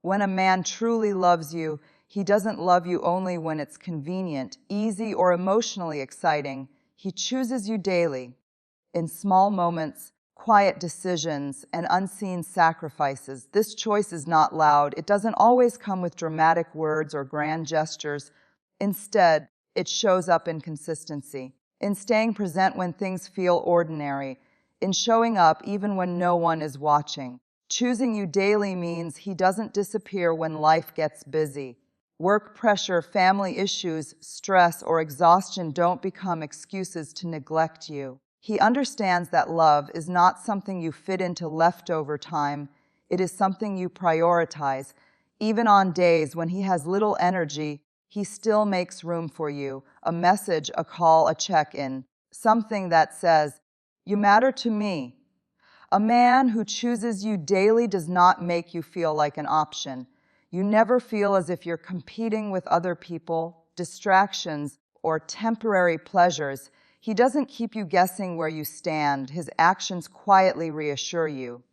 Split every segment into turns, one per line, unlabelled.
When a man truly loves you, he doesn't love you only when it's convenient, easy, or emotionally exciting. He chooses you daily, in small moments, quiet decisions, and unseen sacrifices. This choice is not loud. It doesn't always come with dramatic words or grand gestures. Instead, it shows up in consistency, in staying present when things feel ordinary, in showing up even when no one is watching. Choosing you daily means he doesn't disappear when life gets busy. Work pressure, family issues, stress, or exhaustion don't become excuses to neglect you. He understands that love is not something you fit into leftover time. It is something you prioritize. Even on days when he has little energy, he still makes room for you. A message, a call, a check-in. Something that says, "You matter to me." A man who chooses you daily does not make you feel like an option. You never feel as if you're competing with other people, distractions, or temporary pleasures. He doesn't keep you guessing where you stand. His actions quietly reassure you.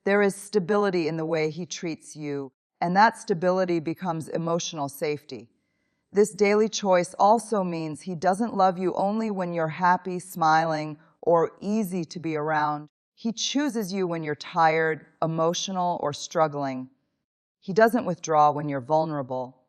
There is stability in the way he treats you, and that stability becomes emotional safety. This daily choice also means he doesn't love you only when you're happy, smiling, or easy to be around. He chooses you when you're tired, emotional, or struggling. He doesn't withdraw when you're vulnerable.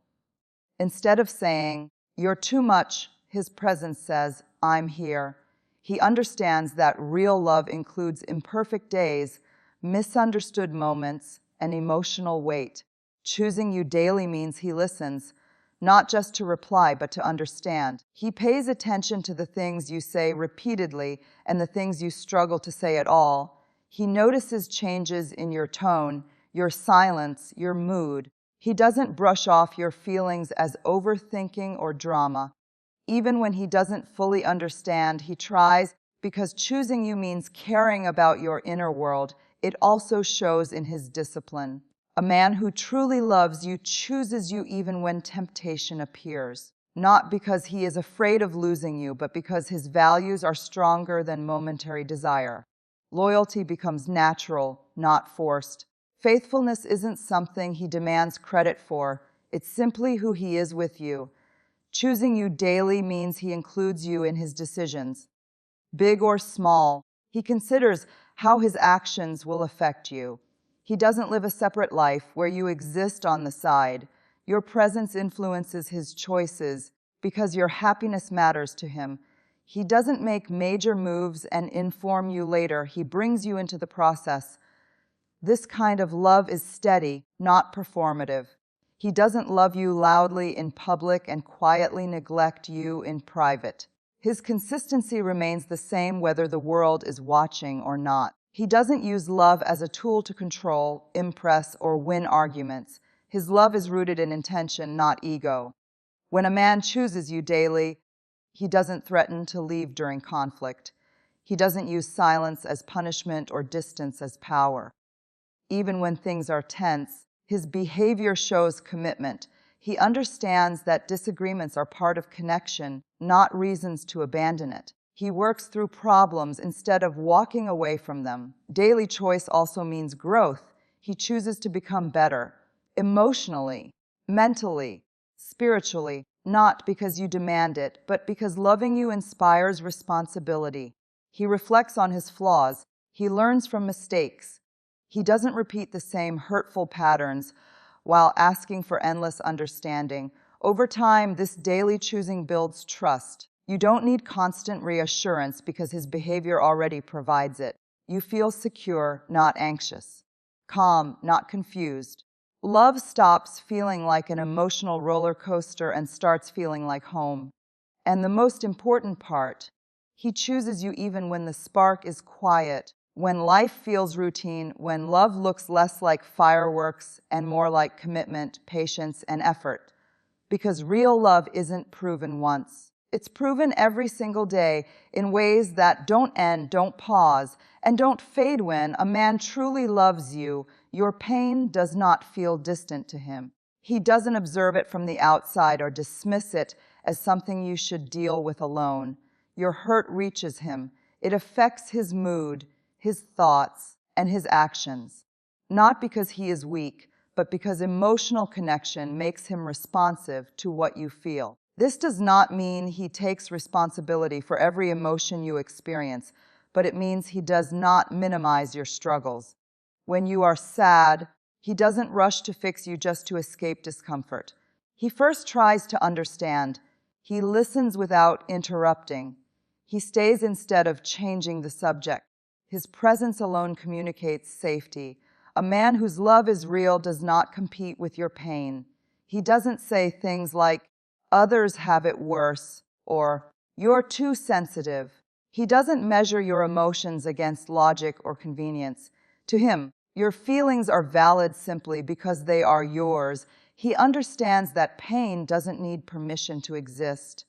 Instead of saying, "You're too much," his presence says, "I'm here." He understands that real love includes imperfect days, misunderstood moments, and emotional weight. Choosing you daily means he listens, not just to reply, but to understand. He pays attention to the things you say repeatedly and the things you struggle to say at all. He notices changes in your tone, your silence, your mood. He doesn't brush off your feelings as overthinking or drama. Even when he doesn't fully understand, he tries, because choosing you means caring about your inner world. It also shows in his discipline. A man who truly loves you chooses you even when temptation appears, not because he is afraid of losing you, but because his values are stronger than momentary desire. Loyalty becomes natural, not forced. Faithfulness isn't something he demands credit for. It's simply who he is with you. Choosing you daily means he includes you in his decisions. Big or small, he considers how his actions will affect you. He doesn't live a separate life where you exist on the side. Your presence influences his choices because your happiness matters to him. He doesn't make major moves and inform you later. He brings you into the process. This kind of love is steady, not performative. He doesn't love you loudly in public and quietly neglect you in private. His consistency remains the same whether the world is watching or not. He doesn't use love as a tool to control, impress, or win arguments. His love is rooted in intention, not ego. When a man chooses you daily, he doesn't threaten to leave during conflict. He doesn't use silence as punishment or distance as power. Even when things are tense, his behavior shows commitment. He understands that disagreements are part of connection, not reasons to abandon it. He works through problems instead of walking away from them. Daily choice also means growth. He chooses to become better, emotionally, mentally, spiritually, not because you demand it, but because loving you inspires responsibility. He reflects on his flaws. He learns from mistakes. He doesn't repeat the same hurtful patterns while asking for endless understanding. Over time, this daily choosing builds trust. You don't need constant reassurance because his behavior already provides it. You feel secure, not anxious. Calm, not confused. Love stops feeling like an emotional roller coaster and starts feeling like home. And the most important part, he chooses you even when the spark is quiet, when life feels routine, when love looks less like fireworks and more like commitment, patience, and effort. Because real love isn't proven once. It's proven every single day in ways that don't end, don't pause, and don't fade. When a man truly loves you, your pain does not feel distant to him. He doesn't observe it from the outside or dismiss it as something you should deal with alone. Your hurt reaches him. It affects his mood, his thoughts, and his actions. Not because he is weak, but because emotional connection makes him responsive to what you feel. This does not mean he takes responsibility for every emotion you experience, but it means he does not minimize your struggles. When you are sad, he doesn't rush to fix you just to escape discomfort. He first tries to understand. He listens without interrupting. He stays instead of changing the subject. His presence alone communicates safety. A man whose love is real does not compete with your pain. He doesn't say things like, "Others have it worse," or "You're too sensitive." He doesn't measure your emotions against logic or convenience. To him, your feelings are valid simply because they are yours. He understands that pain doesn't need permission to exist.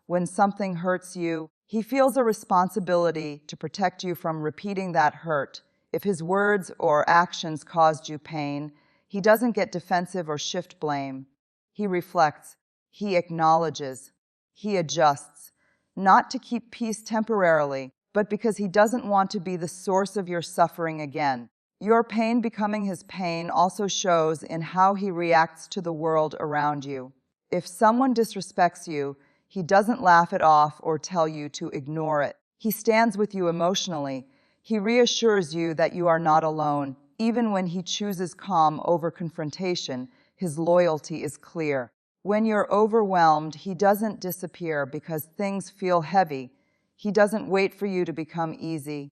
When something hurts you, he feels a responsibility to protect you from repeating that hurt. If his words or actions caused you pain, he doesn't get defensive or shift blame. He reflects, he acknowledges, he adjusts, not to keep peace temporarily, but because he doesn't want to be the source of your suffering again. Your pain becoming his pain also shows in how he reacts to the world around you. If someone disrespects you, he doesn't laugh it off or tell you to ignore it. He stands with you emotionally. He reassures you that you are not alone. Even when he chooses calm over confrontation, his loyalty is clear. When you're overwhelmed, he doesn't disappear because things feel heavy. He doesn't wait for you to become easy.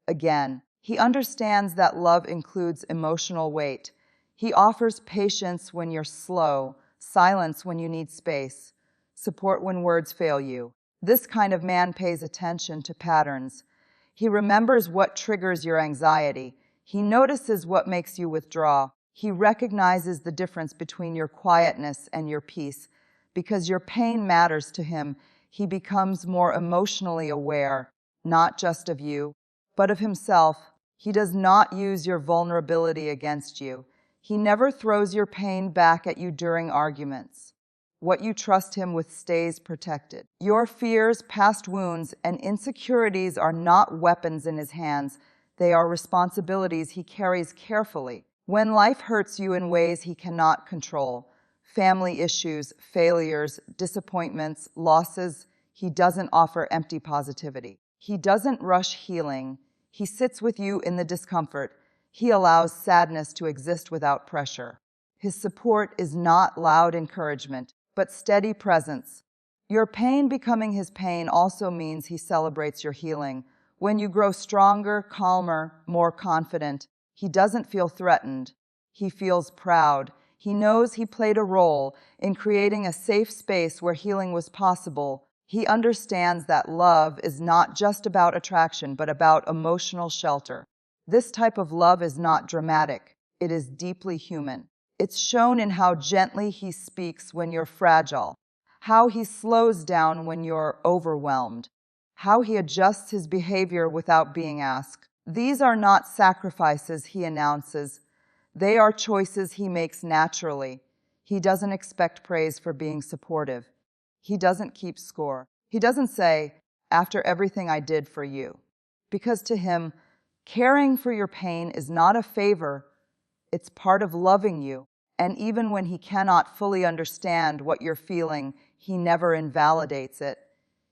Again, he understands that love includes emotional weight. He offers patience when you're slow, silence when you need space, support when words fail you. This kind of man pays attention to patterns. He remembers what triggers your anxiety. He notices what makes you withdraw. He recognizes the difference between your quietness and your peace. Because your pain matters to him, he becomes more emotionally aware, not just of you, but of himself. He does not use your vulnerability against you. He never throws your pain back at you during arguments. What you trust him with stays protected. Your fears, past wounds, and insecurities are not weapons in his hands. They are responsibilities he carries carefully. When life hurts you in ways he cannot control, family issues, failures, disappointments, losses, he doesn't offer empty positivity. He doesn't rush healing. He sits with you in the discomfort. He allows sadness to exist without pressure. His support is not loud encouragement, but steady presence. Your pain becoming his pain also means he celebrates your healing. When you grow stronger, calmer, more confident, he doesn't feel threatened. He feels proud. He knows he played a role in creating a safe space where healing was possible. He understands that love is not just about attraction, but about emotional shelter. This type of love is not dramatic. It is deeply human. It's shown in how gently he speaks when you're fragile, how he slows down when you're overwhelmed, how he adjusts his behavior without being asked. These are not sacrifices he announces. They are choices he makes naturally. He doesn't expect praise for being supportive. He doesn't keep score. He doesn't say, "After everything I did for you." Because to him, caring for your pain is not a favor. It's part of loving you. And even when he cannot fully understand what you're feeling, he never invalidates it.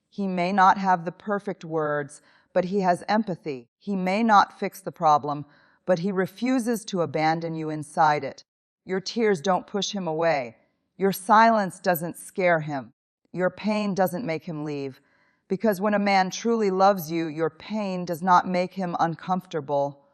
He may not have the perfect words, but he has empathy. He may not fix the problem, but he refuses to abandon you inside it. Your tears don't push him away. Your silence doesn't scare him. Your pain doesn't make him leave. Because when a man truly loves you, your pain does not make him uncomfortable.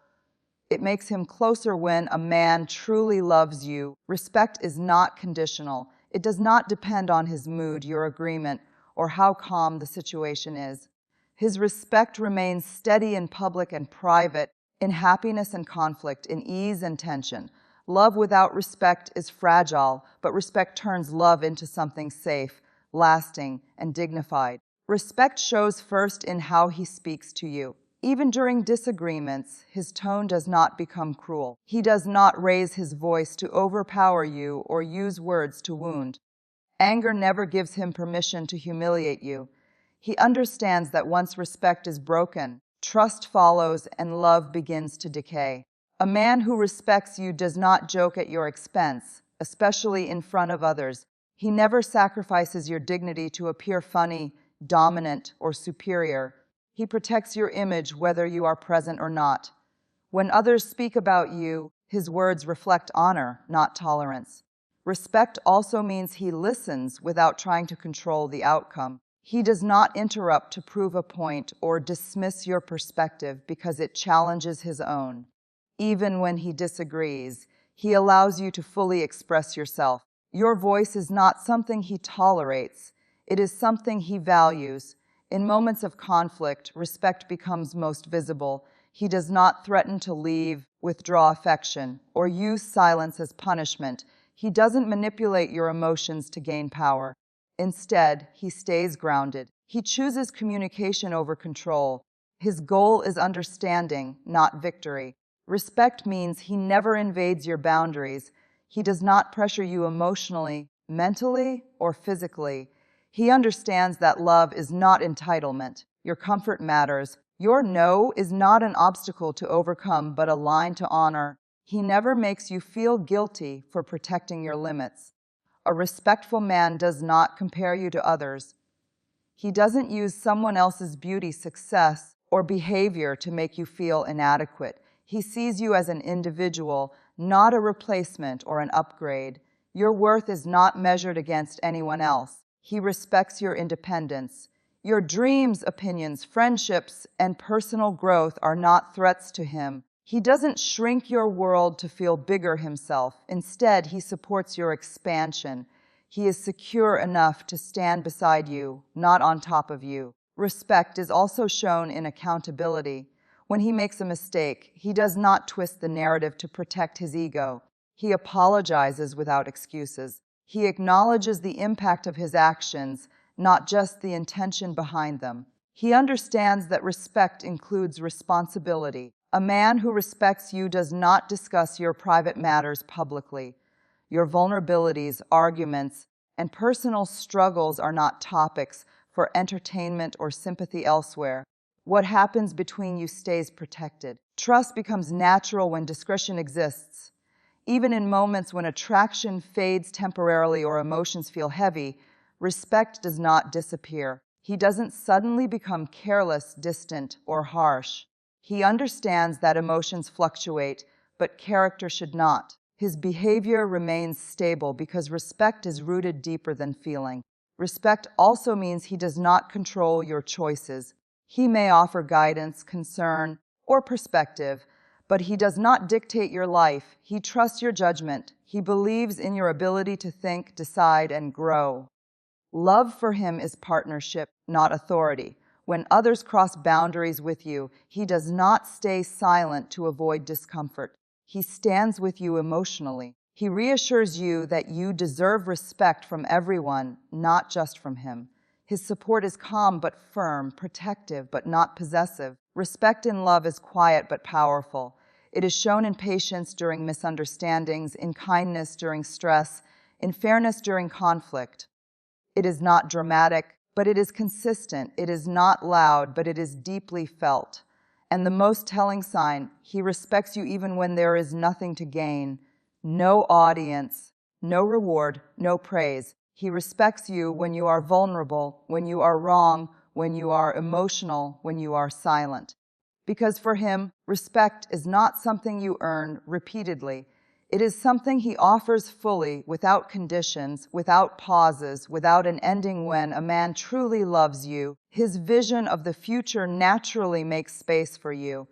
It makes him closer. When a man truly loves you, respect is not conditional. It does not depend on his mood, your agreement, or how calm the situation is. His respect remains steady in public and private, in happiness and conflict, in ease and tension. Love without respect is fragile, but respect turns love into something safe, lasting, and dignified. Respect shows first in how he speaks to you. Even during disagreements, his tone does not become cruel. He does not raise his voice to overpower you or use words to wound. Anger never gives him permission to humiliate you. He understands that once respect is broken, trust follows and love begins to decay. A man who respects you does not joke at your expense, especially in front of others. He never sacrifices your dignity to appear funny, dominant, or superior. He protects your image whether you are present or not. When others speak about you, his words reflect honor, not tolerance. Respect also means he listens without trying to control the outcome. He does not interrupt to prove a point or dismiss your perspective because it challenges his own. Even when he disagrees, he allows you to fully express yourself. Your voice is not something he tolerates, it is something he values. In moments of conflict, respect becomes most visible. He does not threaten to leave, withdraw affection, or use silence as punishment. He doesn't manipulate your emotions to gain power. Instead, he stays grounded. He chooses communication over control. His goal is understanding, not victory. Respect means he never invades your boundaries. He does not pressure you emotionally, mentally, or physically. He understands that love is not entitlement. Your comfort matters. Your no is not an obstacle to overcome, but a line to honor. He never makes you feel guilty for protecting your limits. A respectful man does not compare you to others. He doesn't use someone else's beauty, success, or behavior to make you feel inadequate. He sees you as an individual, not a replacement or an upgrade. Your worth is not measured against anyone else. He respects your independence. Your dreams, opinions, friendships, and personal growth are not threats to him. He doesn't shrink your world to feel bigger himself. Instead, he supports your expansion. He is secure enough to stand beside you, not on top of you. Respect is also shown in accountability. When he makes a mistake, he does not twist the narrative to protect his ego. He apologizes without excuses. He acknowledges the impact of his actions, not just the intention behind them. He understands that respect includes responsibility. A man who respects you does not discuss your private matters publicly. Your vulnerabilities, arguments, and personal struggles are not topics for entertainment or sympathy elsewhere. What happens between you stays protected. Trust becomes natural when discretion exists. Even in moments when attraction fades temporarily or emotions feel heavy, respect does not disappear. He doesn't suddenly become careless, distant, or harsh. He understands that emotions fluctuate, but character should not. His behavior remains stable because respect is rooted deeper than feeling. Respect also means he does not control your choices. He may offer guidance, concern, or perspective, but he does not dictate your life. He trusts your judgment. He believes in your ability to think, decide, and grow. Love for him is partnership, not authority. When others cross boundaries with you, he does not stay silent to avoid discomfort. He stands with you emotionally. He reassures you that you deserve respect from everyone, not just from him. His support is calm but firm, protective but not possessive. Respect in love is quiet but powerful. It is shown in patience during misunderstandings, in kindness during stress, in fairness during conflict. It is not dramatic, but it is consistent. It is not loud, but it is deeply felt. And the most telling sign, he respects you even when there is nothing to gain, no audience, no reward, no praise. He respects you when you are vulnerable, when you are wrong, when you are emotional, when you are silent. Because for him, respect is not something you earn repeatedly. It is something he offers fully, without conditions, without pauses, without an ending. When a man truly loves you, his vision of the future naturally makes space for you.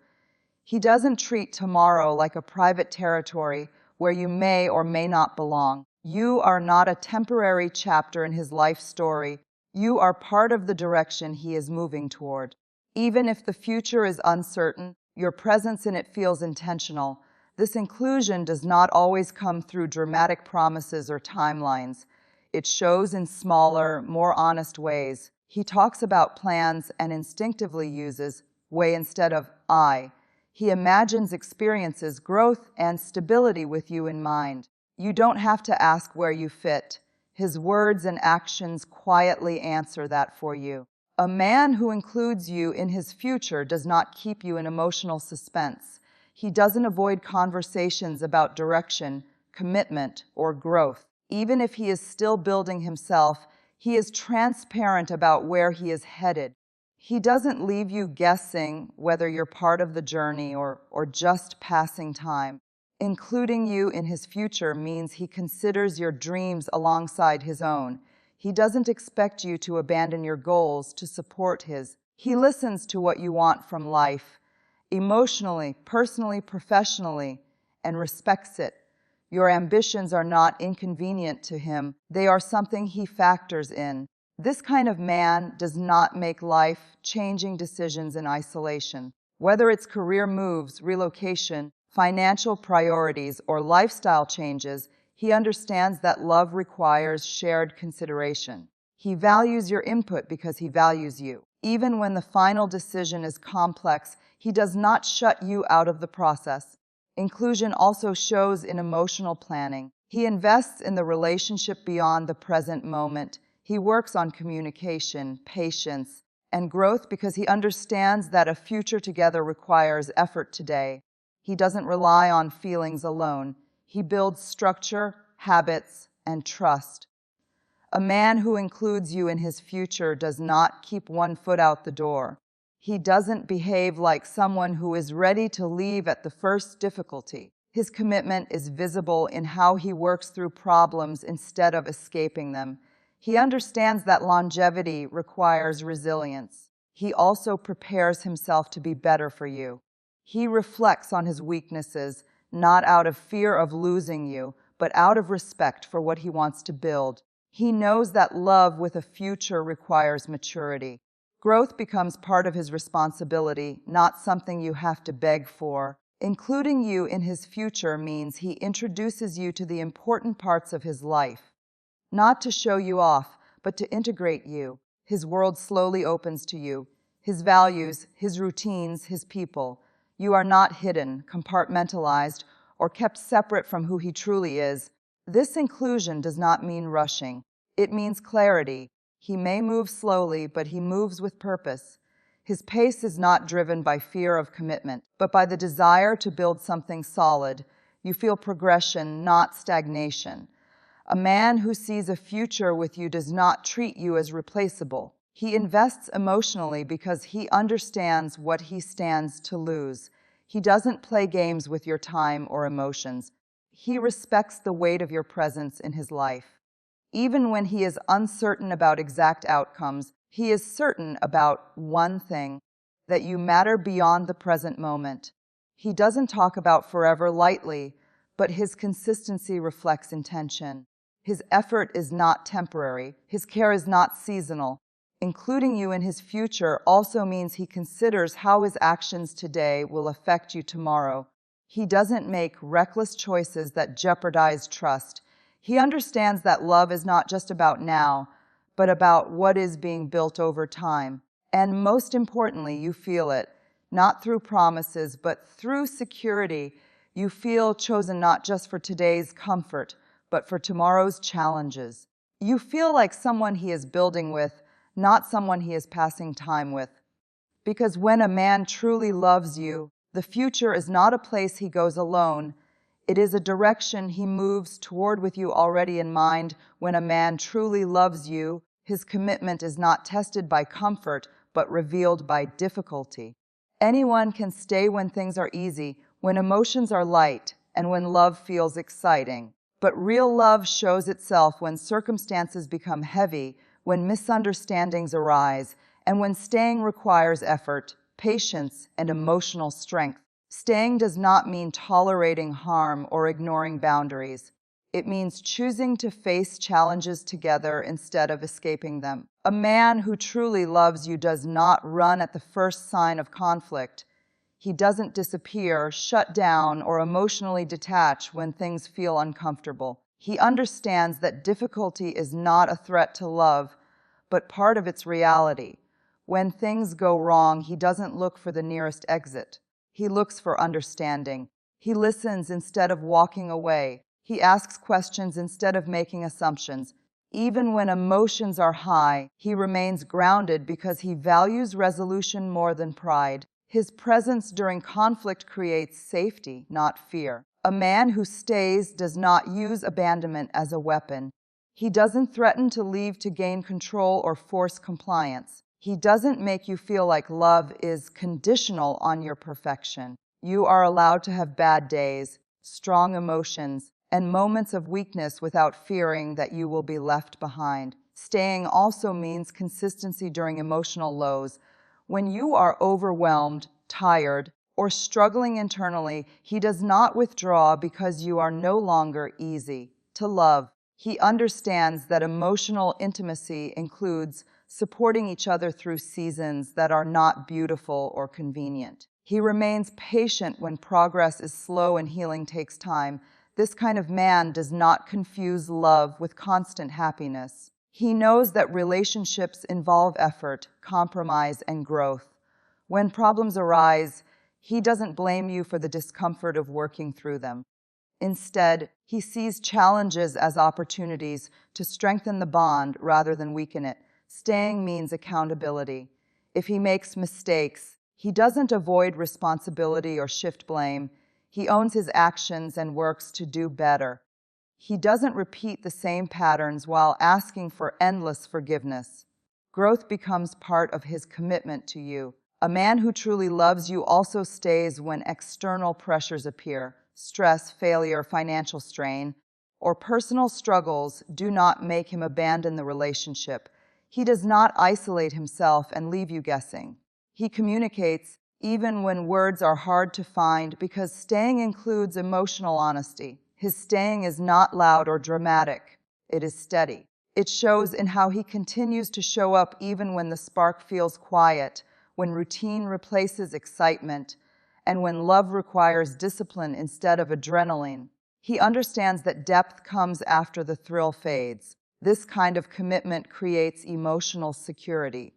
He doesn't treat tomorrow like a private territory where you may or may not belong. You are not a temporary chapter in his life story. You are part of the direction he is moving toward. Even if the future is uncertain, your presence in it feels intentional. This inclusion does not always come through dramatic promises or timelines. It shows in smaller, more honest ways. He talks about plans and instinctively uses "way" instead of "I." He imagines experiences, growth, and stability with you in mind. You don't have to ask where you fit. His words and actions quietly answer that for you. A man who includes you in his future does not keep you in emotional suspense. He doesn't avoid conversations about direction, commitment, or growth. Even if he is still building himself, he is transparent about where he is headed. He doesn't leave you guessing whether you're part of the journey or just passing time. Including you in his future means he considers your dreams alongside his own. He doesn't expect you to abandon your goals to support his. He listens to what you want from life, emotionally, personally, professionally, and respects it. Your ambitions are not inconvenient to him. They are something he factors in. This kind of man does not make life-changing decisions in isolation. Whether it's career moves, relocation, financial priorities, or lifestyle changes, he understands that love requires shared consideration. He values your input because he values you. Even when the final decision is complex, he does not shut you out of the process. Inclusion also shows in emotional planning. He invests in the relationship beyond the present moment. He works on communication, patience, and growth because he understands that a future together requires effort today. He doesn't rely on feelings alone. He builds structure, habits, and trust. A man who includes you in his future does not keep one foot out the door. He doesn't behave like someone who is ready to leave at the first difficulty. His commitment is visible in how he works through problems instead of escaping them. He understands that longevity requires resilience. He also prepares himself to be better for you. He reflects on his weaknesses, not out of fear of losing you, but out of respect for what he wants to build. He knows that love with a future requires maturity. Growth becomes part of his responsibility, not something you have to beg for. Including you in his future means he introduces you to the important parts of his life. Not to show you off, but to integrate you. His world slowly opens to you. His values, his routines, his people. You are not hidden, compartmentalized, or kept separate from who he truly is. This inclusion does not mean rushing. It means clarity. He may move slowly, but he moves with purpose. His pace is not driven by fear of commitment, but by the desire to build something solid. You feel progression, not stagnation. A man who sees a future with you does not treat you as replaceable. He invests emotionally because he understands what he stands to lose. He doesn't play games with your time or emotions. He respects the weight of your presence in his life. Even when he is uncertain about exact outcomes, he is certain about one thing, that you matter beyond the present moment. He doesn't talk about forever lightly, but his consistency reflects intention. His effort is not temporary. His care is not seasonal. Including you in his future also means he considers how his actions today will affect you tomorrow. He doesn't make reckless choices that jeopardize trust. He understands that love is not just about now, but about what is being built over time. And most importantly, you feel it, not through promises, but through security. You feel chosen not just for today's comfort, but for tomorrow's challenges. You feel like someone he is building with, not someone he is passing time with. Because when a man truly loves you, the future is not a place he goes alone. It is a direction he moves toward with you already in mind. When a man truly loves you, his commitment is not tested by comfort, but revealed by difficulty. Anyone can stay when things are easy, when emotions are light, and when love feels exciting. But real love shows itself when circumstances become heavy, when misunderstandings arise, and when staying requires effort, patience, and emotional strength. Staying does not mean tolerating harm or ignoring boundaries. It means choosing to face challenges together instead of escaping them. A man who truly loves you does not run at the first sign of conflict. He doesn't disappear, shut down, or emotionally detach when things feel uncomfortable. He understands that difficulty is not a threat to love, but part of its reality. When things go wrong, he doesn't look for the nearest exit. He looks for understanding. He listens instead of walking away. He asks questions instead of making assumptions. Even when emotions are high, he remains grounded because he values resolution more than pride. His presence during conflict creates safety, not fear. A man who stays does not use abandonment as a weapon. He doesn't threaten to leave to gain control or force compliance. He doesn't make you feel like love is conditional on your perfection. You are allowed to have bad days, strong emotions, and moments of weakness without fearing that you will be left behind. Staying also means consistency during emotional lows. When you are overwhelmed, tired, or struggling internally, he does not withdraw because you are no longer easy to love. He understands that emotional intimacy includes supporting each other through seasons that are not beautiful or convenient. He remains patient when progress is slow and healing takes time. This kind of man does not confuse love with constant happiness. He knows that relationships involve effort, compromise, and growth. When problems arise, he doesn't blame you for the discomfort of working through them. Instead, he sees challenges as opportunities to strengthen the bond rather than weaken it. Staying means accountability. If he makes mistakes, he doesn't avoid responsibility or shift blame. He owns his actions and works to do better. He doesn't repeat the same patterns while asking for endless forgiveness. Growth becomes part of his commitment to you. A man who truly loves you also stays when external pressures appear. Stress, failure, financial strain, or personal struggles do not make him abandon the relationship. He does not isolate himself and leave you guessing. He communicates even when words are hard to find because staying includes emotional honesty. His staying is not loud or dramatic. It is steady. It shows in how he continues to show up even when the spark feels quiet, when routine replaces excitement, and when love requires discipline instead of adrenaline. He understands that depth comes after the thrill fades. This kind of commitment creates emotional security.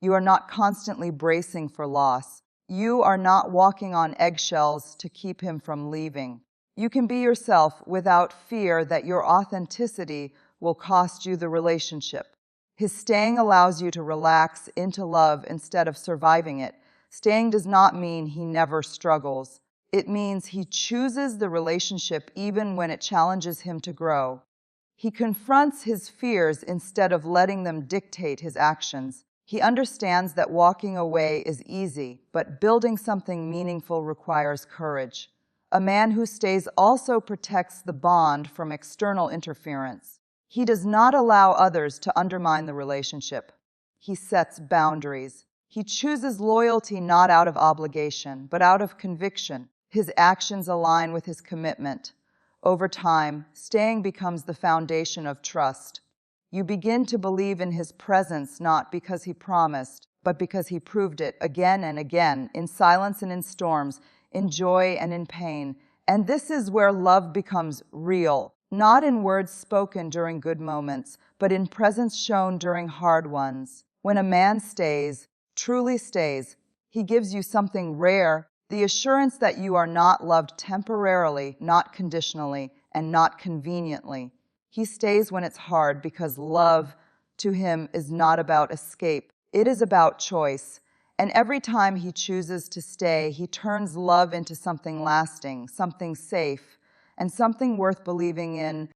You are not constantly bracing for loss. You are not walking on eggshells to keep him from leaving. You can be yourself without fear that your authenticity will cost you the relationship. His staying allows you to relax into love instead of surviving it. Staying does not mean he never struggles. It means he chooses the relationship even when it challenges him to grow. He confronts his fears instead of letting them dictate his actions. He understands that walking away is easy, but building something meaningful requires courage. A man who stays also protects the bond from external interference. He does not allow others to undermine the relationship. He sets boundaries. He chooses loyalty not out of obligation, but out of conviction. His actions align with his commitment. Over time, staying becomes the foundation of trust. You begin to believe in his presence not because he promised, but because he proved it again and again, in silence and in storms, in joy and in pain. And this is where love becomes real, not in words spoken during good moments, but in presence shown during hard ones. When a man stays, truly stays, he gives you something rare, the assurance that you are not loved temporarily, not conditionally, and not conveniently. He stays when it's hard because love to him is not about escape. It is about choice. And every time he chooses to stay, he turns love into something lasting, something safe, and something worth believing in.